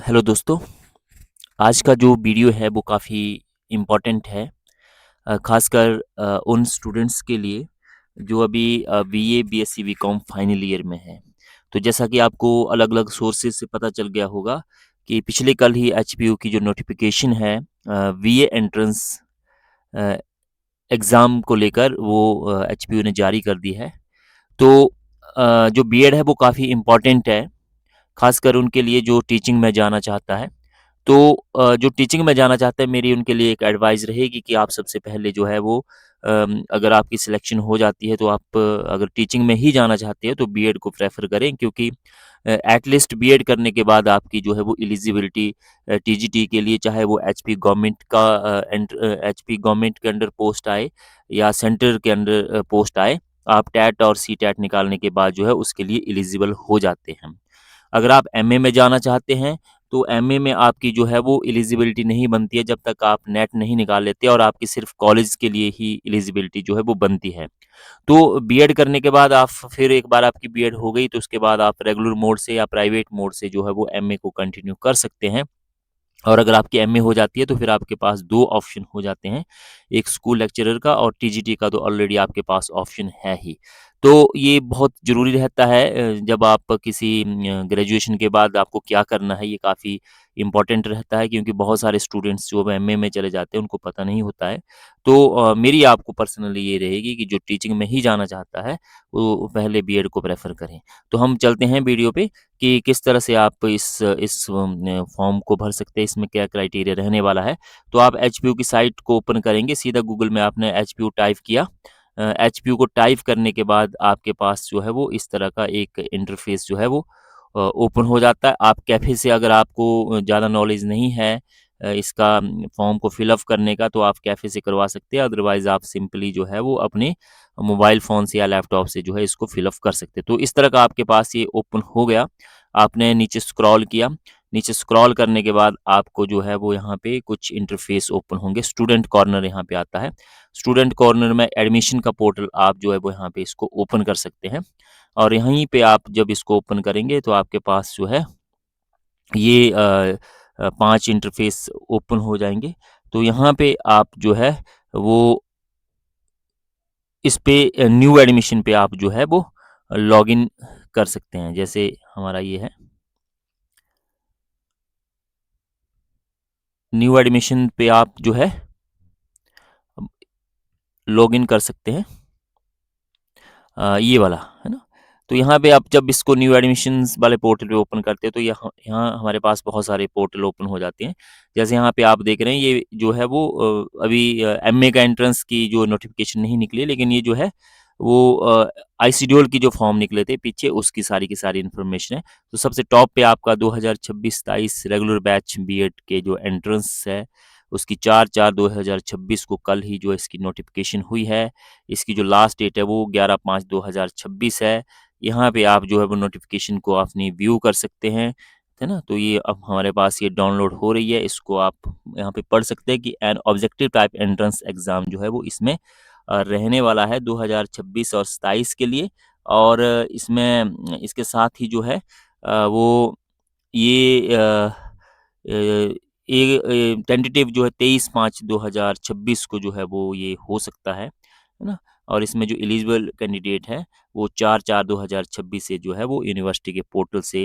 Hello दोस्तों, आज का जो वीडियो है वो काफ़ी इम्पोर्टेंट है। ख़ासकर उन स्टूडेंट्स के लिए जो अभी BA, BSc, BCom final year में हैं। तो जैसा कि आपको अलग-अलग सोर्सेज़ से पता चल गया होगा कि पिछले कल ही एचपीयू की जो नोटिफ़िकेशन है बीए एंट्रेंस अ, एग्ज़ाम को लेकर वो एचपीयू ने जारी कर दी है। तो जो बीएड है वो काफ़ी इम्पोर्टेंट है, ख़ासकर उनके लिए जो टीचिंग में जाना चाहता है। तो जो टीचिंग में जाना चाहते हैं मेरी उनके लिए एक एडवाइस रहेगी कि आप सबसे पहले जो है वो अगर आपकी सिलेक्शन हो जाती है तो आप अगर टीचिंग में ही जाना चाहते हैं तो बीएड को प्रेफ़र करें क्योंकि एट लीस्ट बीएड करने के बाद आपकी जो है वो एलिजिबिलिटी टीजीटी के लिए चाहे वो एचपी गवर्नमेंट का एचपी गवर्नमेंट के अंडर पोस्ट आए या सेंटर के अंडर पोस्ट आए, आप टेट और सीटेट निकालने के बाद जो है उसके लिए एलिजिबल हो जाते हैं। अगर आप एमए में जाना चाहते हैं, तो एमए में आपकी जो है वो एलिजिबिलिटी नहीं बनती है जब तक आप नेट नहीं निकाल लेते और आपकी सिर्फ़ कॉलेज के लिए ही एलिजिबिलिटी जो है वो बनती है। तो बीएड करने के बाद आप फिर एक बार आपकी बीएड हो गई तो उसके बाद आप रेगुलर मोड से या प्राइवेट मोड से जो है वो एमए को कंटिन्यू कर सकते हैं। और अगर आपकी एमए हो जाती है तो फिर आपके पास 2 ऑप्शन हो जाते हैं, एक स्कूल लेक्चरर का और टीजीटी का तो ऑलरेडी आपके पास ऑप्शन है ही। तो ये बहुत ज़रूरी रहता है जब आप किसी ग्रेजुएशन के बाद आपको क्या करना है, ये काफ़ी इम्पोर्टेंट रहता है क्योंकि बहुत सारे स्टूडेंट्स जो अब एमए में चले जाते हैं, उनको पता नहीं होता है। तो मेरी आपको पर्सनली ये रहेगी कि जो टीचिंग में ही जाना चाहता है, वो पहले बीएड को प्रेफ़र करें। तो हम चलते हैं वीडियो पे कि किस तरह से आप इस फॉर्म को भर सकते हैं, इसमें क्या क्राइटेरिया रहने वाला है। तो आप एचपीयू की साइट को ओपन करेंगे, सीधा गूगल में आपने एचपीयू टाइप किया। एचपीयू को टाइप करने के बाद आपके पास जो है वो इस तरह का एक इंटरफ़ेस जो है वो ओपन हो जाता है। आप कैफ़े से अगर आपको ज़्यादा नॉलेज नहीं है इसका फॉर्म को फ़िल अप करने का तो आप कैफ़े से करवा सकते हैं, अदरवाइज़ आप सिंपली जो है वो अपने मोबाइल फ़ोन से या लैपटॉप से जो है इसको फ़िल अप कर सकते हैं। तो इस तरह का आपके पास ये ओपन हो गया। आपने नीचे स्क्रॉल किया, नीचे स्क्रॉल करने के बाद आपको जो है वो यहाँ पे कुछ इंटरफ़ेस ओपन होंगे, स्टूडेंट कॉर्नर यहाँ पे आता है। स्टूडेंट कॉर्नर में एडमिशन का पोर्टल आप जो है वो यहाँ पे इसको ओपन कर सकते हैं और यहीं पे आप जब इसको ओपन करेंगे तो आपके पास जो है ये 5 इंटरफ़ेस ओपन हो जाएँगे। तो यहाँ पे आप जो है वो इस पे न्यू एडमिशन पे आप जो है वो लॉगिन कर सकते हैं। जैसे हमारा ये है, न्यू एडमिशन पे आप जो है लॉगिन कर सकते हैं। ये वाला, है ना? तो यहाँ पे आप जब इसको न्यू एडमिशन्स वाले पोर्टल पे ओपन करते हैं तो यहाँ यहाँ हमारे पास बहुत सारे पोर्टल ओपन हो जाते हैं। जैसे यहाँ पे आप देख रहे हैं ये जो है वो अभी एमए का एंट्रेंस की जो नोटिफ़िकेशन नहीं निकली है लेकिन ये जो है वो आईसीडीओल की जो फॉर्म निकले थे पीछे उसकी सारी की सारी इन्फॉर्मेशन है। तो सबसे टॉप पे आपका 2026-27 रेगुलर बैच बीएड के जो एंट्रेंस है उसकी 4/4/2026 को कल ही जो इसकी नोटिफ़िकेशन हुई है। इसकी जो लास्ट डेट है वो 11/5/2026 है। यहाँ पे आप जो है वो नोटिफ़िकेशन को अपनी व्यू कर सकते हैं, है ना? तो ये अब हमारे पास ये डाउनलोड हो रही है, इसको आप यहाँ पे पढ़ सकते हैं कि an objective type entrance exam जो है वो इसमें रहने वाला है 2026 और 27 के लिए और इसमें इसके साथ ही जो है वो ये टेंटेटिव जो है 23/5/2026 को जो है वो ये हो सकता है ना? और इसमें जो एलिजिबल कैंडिडेट है वो 4/4/2026 से जो है वो यूनिवर्सिटी के पोर्टल से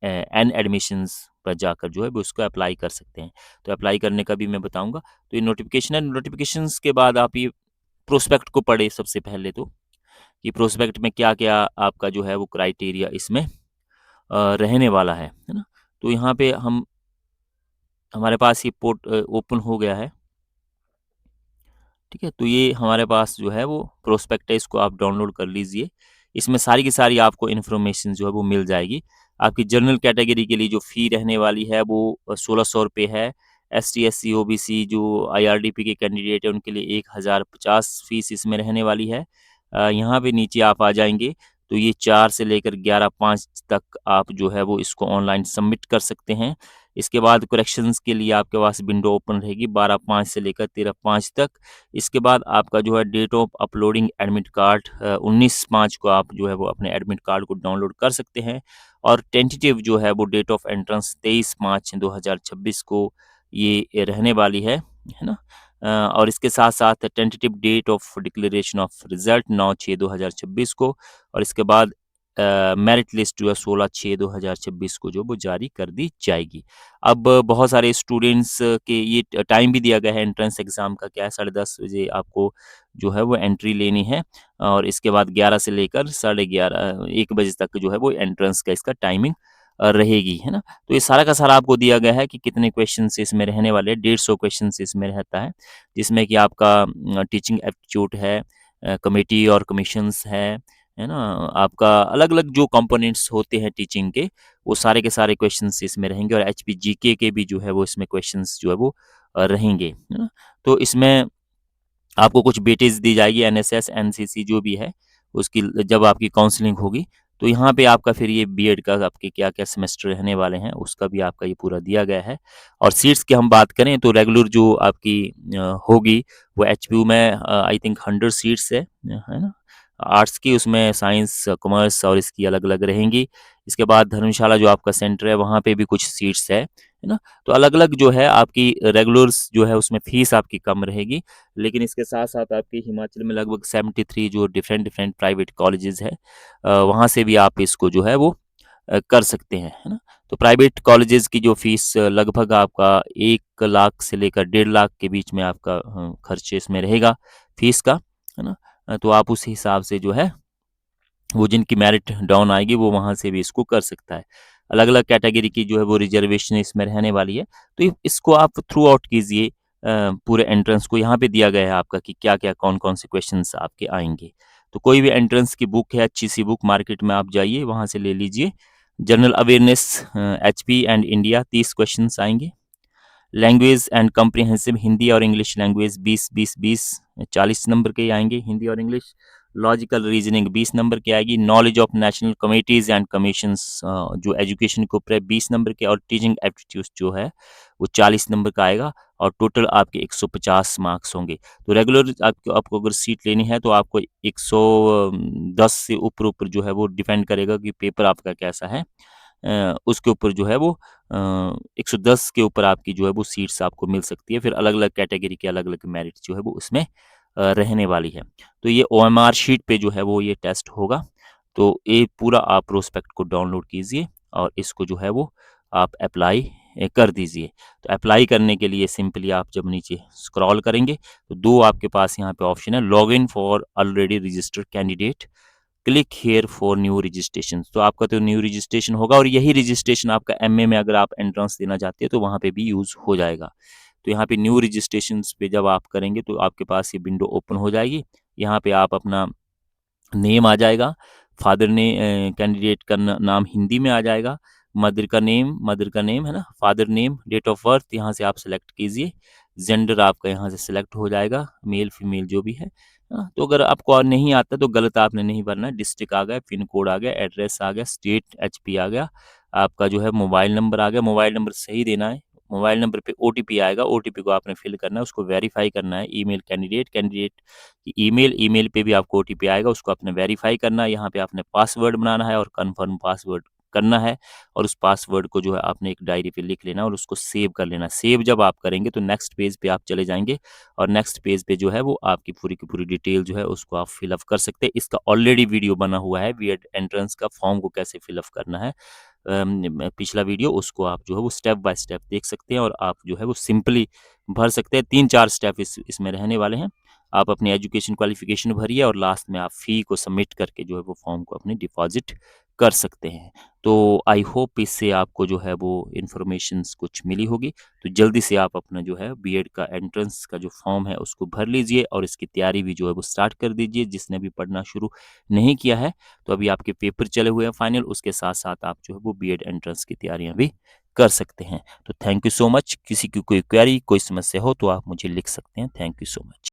एन एडमिशंस पर जाकर जो है वो उसको अप्लाई कर सकते हैं। तो अप्लाई करने का भी मैं बताऊँगा। तो ये नोटिफ़िकेशन है, नोटिफ़िकेशंस के बाद आप ये प्रोस्पेक्ट को पढ़ें सबसे पहले तो, कि प्रोस्पेक्ट में क्या-क्या आपका जो है वो क्राइटेरिया इसमें रहने वाला है ना? तो यहाँ पे हमारे पास ये ओपन हो गया है, ठीक है? तो ये हमारे पास जो है वो प्रोस्पेक्ट है, इसको आप डाउनलोड कर लीजिए। इसमें सारी की सारी आपको इन्फॉर्मेशन जो है वो मिल जाएगी। आपकी जनरल कैटेगरी के लिए जो फ़ी रहने वाली है वो ₹1600 है। एसटी, एससी, ओबीसी जो आईआरडीपी के कैंडिडेट हैं उनके लिए 1050 फ़ीस इसमें रहने वाली है। यहाँ पे नीचे आप आ जाएँगे तो ये 4 से लेकर 11/5 तक आप जो है वो इसको ऑनलाइन सबमिट कर सकते हैं। इसके बाद करेक्शंस के लिए आपके पास विंडो ओपन रहेगी 12/5 से लेकर 13/5 तक। इसके बाद आपका जो है date of uploading admit card 19/5 को आप जो है वो अपने एडमिट कार्ड को डाउनलोड कर सकते हैं और टेंटेटिव जो है वो डेट ऑफ एंट्रेंस 23 मार्च 2026 को ये रहने वाली है ना? और इसके साथ-साथ tentative date of declaration of result 9/6/2026 को और इसके बाद मेरिट लिस्ट जो है 16/6/2026 को जो वो जारी कर दी जाएगी। अब बहुत सारे स्टूडेंट्स के ये टाइम भी दिया गया है एंट्रेंस एग्ज़ाम का क्या है 10:30 बजे आपको जो है वो एंट्री लेनी है और इसके बाद 11 से लेकर साढ़े 11 1 बजे तक जो है वो एंट्रेंस का इसका टाइमिंग रहेगी, है ना? तो ये सारा का सारा आपको दिया गया है कि कितने क्वेश्चन्स इसमें रहने वाले हैं, 150 क्वेश्चन्स इसमें रहता है, जिसमें कि आपका टीचिंग एप्टीट्यूड है, कमिटी और कमीशंस है ना? आपका अलग-अलग जो कंपोनेंट्स होते हैं टीचिंग के, वो सारे के सारे क्वेश्चन्स इसमें रहेंगे और एचपी जीके के भी जो है वो इसमें क्वेश्चन्स जो है वो रहेंगे, है ना? तो इसमें आपको कुछ वेटेज दी जाएगी एनएसएस, एनसीसी जो भी है, उसकी जब आपकी काउंसलिंग होगी, तो यहाँ पे आपका फिर ये बीएड का आपके क्या-क्या सेमेस्टर रहने वाले हैं, उसका भी आपका ये पूरा दिया गया है। और सीट्स की हम बात करें तो रेगुलर जो आपकी होगी, वो एचपीयू में आई थिंक 100 सीट्स है ना? आर्ट्स की उसमें साइंस, कॉमर्स और इसकी अलग-अलग रहेंगी। इसके बाद धर्मशाला जो आपका सेंटर है, वहाँ पे भी कुछ सीट्स है ना? तो अलग-अलग जो है आपकी रेगुलर्स जो है उसमें फीस आपकी कम रहेगी। लेकिन इसके साथ-साथ आपके हिमाचल में लगभग 73 जो डिफरेंट प्राइवेट कॉलेजेस है वहाँ से भी आप इसको जो है वो कर सकते हैं, है ना? तो प्राइवेट कॉलेजेस की जो फीस लगभग आपका 1 लाख से लेकर 1.5 लाख के बीच में आपका खर्च इसमें रहेगा फीस का, है ना? तो आप उस हिसाब से जो है वो जिनकी मेरिट डाउन आएगी वो वहाँ से भी इसको कर सकता है। अलग-अलग कैटेगरी की जो है वो रिज़र्वेशन इसमें रहने वाली है। तो इसको आप थ्रू आउट कीजिए पूरे एंट्रेंस को यहाँ पे दिया गया है आपका कि क्या-क्या, कौन-कौन से क्वेश्चन्स आपके आएँगे। तो कोई भी एंट्रेंस की बुक है, अच्छी-सी बुक मार्केट में आप जाइए, वहाँ से ले लीजिए। General awareness HP and India 30 questions आएँगे। लैंग्वेज एंड कॉम्प्रिहेंसिव हिंदी और इंग्लिश लैंग्वेज 20-20-20 40 नंबर के आएंगे हिंदी और इंग्लिश। लॉजिकल रीजनिंग 20 नंबर की आएगी। Knowledge of national committees and commissions जो एजुकेशन के ऊपर है 20 नंबर के और टीचिंग एप्टीट्यूड जो है वो 40 नंबर का आएगा और टोटल आपके 150 मार्क्स होंगे। तो रेगुलर आपको अगर सीट लेनी है तो आपको 110 से ऊपर ऊपर जो है वो डिपेंड करेगा कि पेपर आपका कैसा है। उसके ऊपर जो है वो 110 के ऊपर आपकी जो है वो सीट्स आपको मिल सकती है। फिर अलग-अलग कैटेगरी के अलग-अलग मेरिट जो है वो उसमें रहने वाली है। तो ये ओएमआर शीट पे जो है वो ये टेस्ट होगा। तो ये पूरा आप प्रोस्पेक्ट को डाउनलोड कीजिए और इसको जो है वो आप अप्लाई कर दीजिए। तो अप्लाई करने के लिए सिंपली आप जब नीचे स्क्रॉल करेंगे तो 2 आपके पास यहाँ पे ऑप्शन है, login for already registered candidate, click here for new registration. तो आपका तो न्यू रजिस्ट्रेशन होगा और यही रजिस्ट्रेशन आपका एमए में अगर आप एंट्रेंस देना चाहते हैं तो वहाँ पे भी यूज़ हो जाएगा। तो यहाँ पे न्यू रजिस्ट्रेशंस पे जब आप करेंगे तो आपके पास ये विंडो ओपन हो जाएगी। यहाँ पे आप अपना नेम आ जाएगा, फादर ने कैंडिडेट का नाम हिंदी में आ जाएगा, मदर का नेम है ना, father name, date of birth यहाँ से आप सेलेक्ट कीजिए, जेंडर आपका यहाँ से सेलेक्ट हो जाएगा, मेल फीमेल जो भी है। तो अगर आपको और नहीं आता तो गलत आपने नहीं भरना है, डिस्ट्रिक्ट आ गया, पिन कोड आ गया, एड्रेस आ गया, स्टेट एचपी आ गया, आपका जो है मोबाइल नंबर आ गया, मोबाइल नंबर सही देना है। मोबाइल नंबर पे ओटीपी आएगा, ओटीपी को आपने फिल करना है, उसको वेरीफाई करना है, ईमेल कैंडिडेट की ईमेल पे भी आपको ओटीपी आएगा, उसको आपने वेरीफाई करना है। यहाँ पे आपने पासवर्ड बनाना है और कन्फर्म पासवर्ड करना है और उस पासवर्ड को जो है आपने एक डायरी पे लिख लेना और उसको सेव कर लेना। सेव जब आप करेंगे तो नेक्स्ट पेज पे आप चले जाएँगे और नेक्स्ट पेज पे जो है वो आपकी पूरी की पूरी डिटेल जो है उसको आप फिल अप कर सकते हैं। इसका ऑलरेडी वीडियो बना हुआ है, बीएड एंट्रेंस का फॉर्म को कैसे फिल अप करना है। पिछला वीडियो उसको आप जो है वो स्टेप बाय स्टेप देख सकते हैं और आप जो है वो सिंपली भर सकते हैं। 3-4 स्टेप इसमें रहने वाले हैं। आप अपनी एजुकेशन क्वालिफिकेशन भरिए और लास्ट में आप फ़ी को सबमिट करके जो है वो फॉर्म को अपनी डिपॉज़िट कर सकते हैं। तो आई होप इससे आपको जो है वो इन्फॉर्मेशंस कुछ मिली होगी। तो जल्दी से आप अपना जो है बीएड का एंट्रेंस का जो फॉर्म है उसको भर लीजिए और इसकी तैयारी भी जो है वो स्टार्ट कर दीजिए। जिसने अभी पढ़ना शुरू नहीं किया है तो अभी आपके पेपर चले हुए हैं फाइनल, उसके साथ-साथ आप जो है वो बीएड एंट्रेंस की तैयारियाँ भी कर सकते हैं। तो थैंक यू सो मच। किसी की कोई क्वेरी, कोई समस्या हो तो आप मुझे लिख सकते हैं। Thank you so much.